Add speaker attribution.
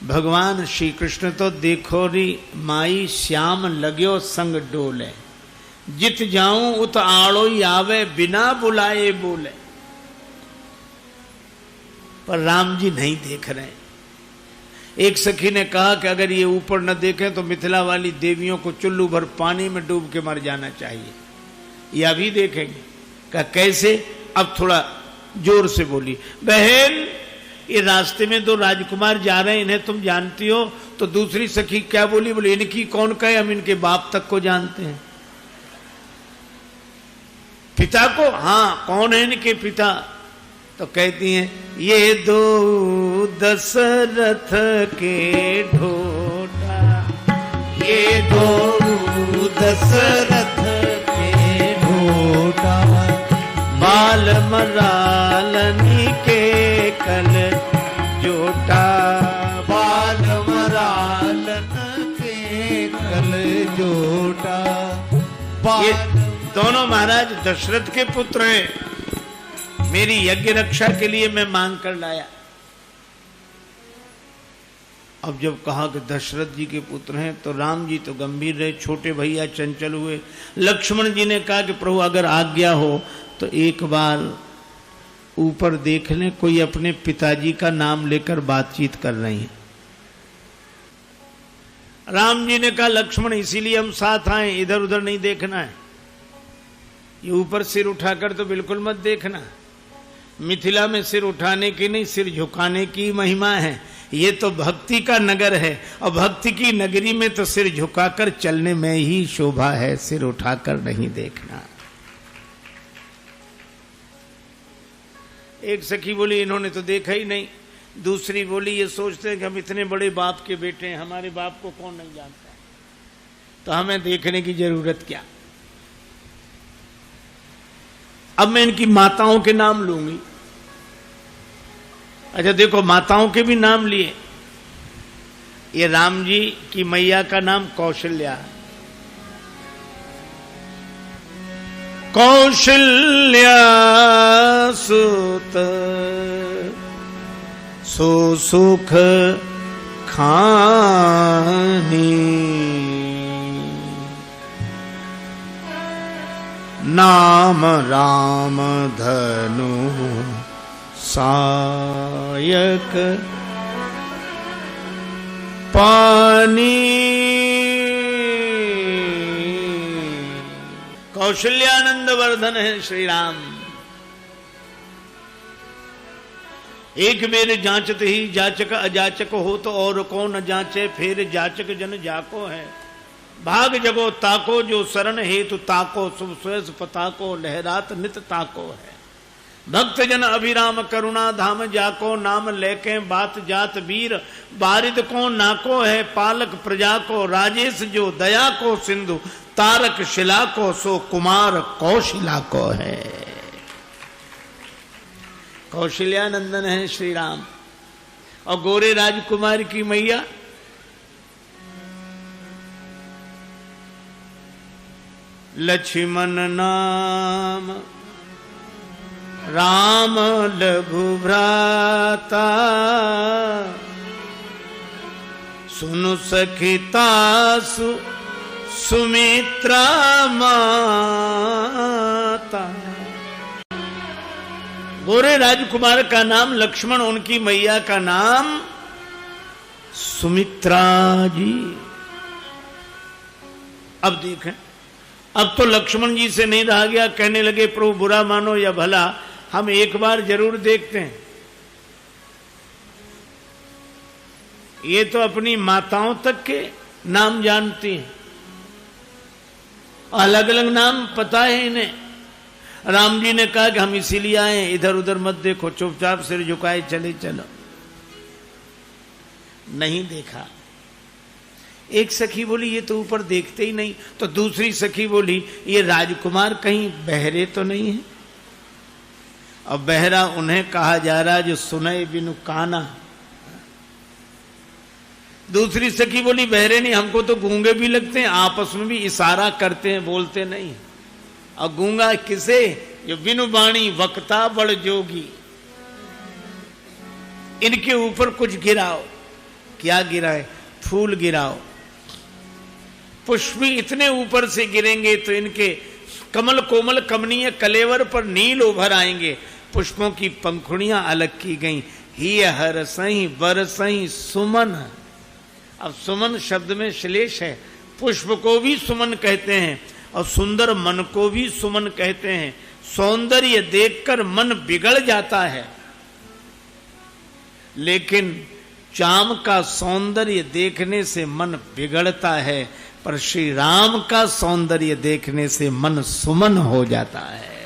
Speaker 1: भगवान श्री कृष्ण तो देखो री माई श्याम लग्यो संग डोले, जित जाऊं उत आड़ो आवे बिना बुलाए बोले। पर राम जी नहीं देख रहे। एक सखी ने कहा कि अगर ये ऊपर न देखें तो मिथिला वाली देवियों को चुल्लू भर पानी में डूब के मर जाना चाहिए। ये अभी देखेंगे। कहा कैसे? अब थोड़ा जोर से बोली, बहन ये रास्ते में दो राजकुमार जा रहे हैं, इन्हें तुम जानती हो? तो दूसरी सखी क्या बोली? बोली इनकी कौन कहे, हम इनके बाप तक को जानते हैं। पिता को? हाँ, कौन है इनके पिता? तो कहती हैं ये दो दशरथ के ढोटा, ये दो दशरथ के ढोटा, बाल मरालनी के कल जोटा, बाल मरालन के कल जोटा। ये दोनों महाराज दशरथ के पुत्र हैं। मेरी यज्ञ रक्षा के लिए मैं मांग कर लाया। अब जब कहा कि दशरथ जी के पुत्र हैं तो राम जी तो गंभीर रहे, छोटे भैया चंचल हुए। लक्ष्मण जी ने कहा कि प्रभु अगर आज्ञा हो तो एक बार ऊपर देख लें, कोई अपने पिताजी का नाम लेकर बातचीत कर रही है। राम जी ने कहा लक्ष्मण इसीलिए हम साथ आए, इधर उधर नहीं देखना है। ये ऊपर सिर उठाकर तो बिल्कुल मत देखना। मिथिला में सिर उठाने की नहीं, सिर झुकाने की महिमा है। ये तो भक्ति का नगर है और भक्ति की नगरी में तो सिर झुकाकर चलने में ही शोभा है, सिर उठाकर नहीं देखना। एक सखी बोली इन्होंने तो देखा ही नहीं। दूसरी बोली ये सोचते हैं कि हम इतने बड़े बाप के बेटे हैं, हमारे बाप को कौन नहीं जानता, तो हमें देखने की जरूरत क्या। अब मैं इनकी माताओं के नाम लूंगी। अच्छा देखो, माताओं के भी नाम लिए। ये राम जी की मैया का नाम कौशल्या। कौशल्या सुत सो सुख खानी, नाम राम धनु सायक पानी। कौशल्यानंद वर्धन है श्री राम। एक बेर जांचत ही जाचक अजाचक हो, तो और कौन न जांचे, फिर जाचक जन जाको है। भाग जगो ताको जो शरण हेतु ताको, शुभ स्वेस पताको लहरात नित ताको है। भक्त जन अभिराम करुणा धाम जाको, नाम लेके बात जात वीर, बारिद को नाको है। पालक प्रजा को राजेश जो दया को सिंधु, तारक शिला को सो कुमार कौशिला को है। कौशल्यानंदन है श्री राम। और गोरे राजकुमार की मैया लक्ष्मण नाम राम लघु भ्राता, सुनु सखिता सुमित्रा माता। गोरे राजकुमार का नाम लक्ष्मण, उनकी मैया का नाम सुमित्रा जी। अब देखें, अब तो लक्ष्मण जी से नहीं रहा गया। कहने लगे प्रभु बुरा मानो या भला, हम एक बार जरूर देखते हैं। ये तो अपनी माताओं तक के नाम जानती हैं, अलग अलग नाम पता है इन्हें। राम जी ने कहा कि हम इसीलिए आए, इधर उधर मत देखो, चुपचाप सिर झुकाए चले चलो। नहीं देखा। एक सखी बोली ये तो ऊपर देखते ही नहीं। तो दूसरी सखी बोली ये राजकुमार कहीं बहरे तो नहीं है? और बहरा उन्हें कहा जा रहा जो सुने बिनु काना। दूसरी सखी बोली बहरे नहीं, हमको तो गूंगे भी लगते हैं, आपस में भी इशारा करते हैं, बोलते नहीं। और गूंगा किसे? जो बिनु बाणी वक्ता बड़ जोगी। इनके ऊपर कुछ गिराओ। क्या गिरा है? फूल गिराओ। पुष्प भी इतने ऊपर से गिरेंगे तो इनके कमल कोमल कमनीय कलेवर पर नील उभर आएंगे। पुष्पों की पंखुड़ियां अलग की गई। ही हर सही बर सही सुमन। अब सुमन शब्द में श्लेष है। पुष्प को भी सुमन कहते हैं और सुंदर मन को भी सुमन कहते हैं। सौंदर्य देखकर मन बिगड़ जाता है, लेकिन चाम का सौंदर्य देखने से मन बिगड़ता है, पर श्री राम का सौंदर्य देखने से मन सुमन हो जाता है।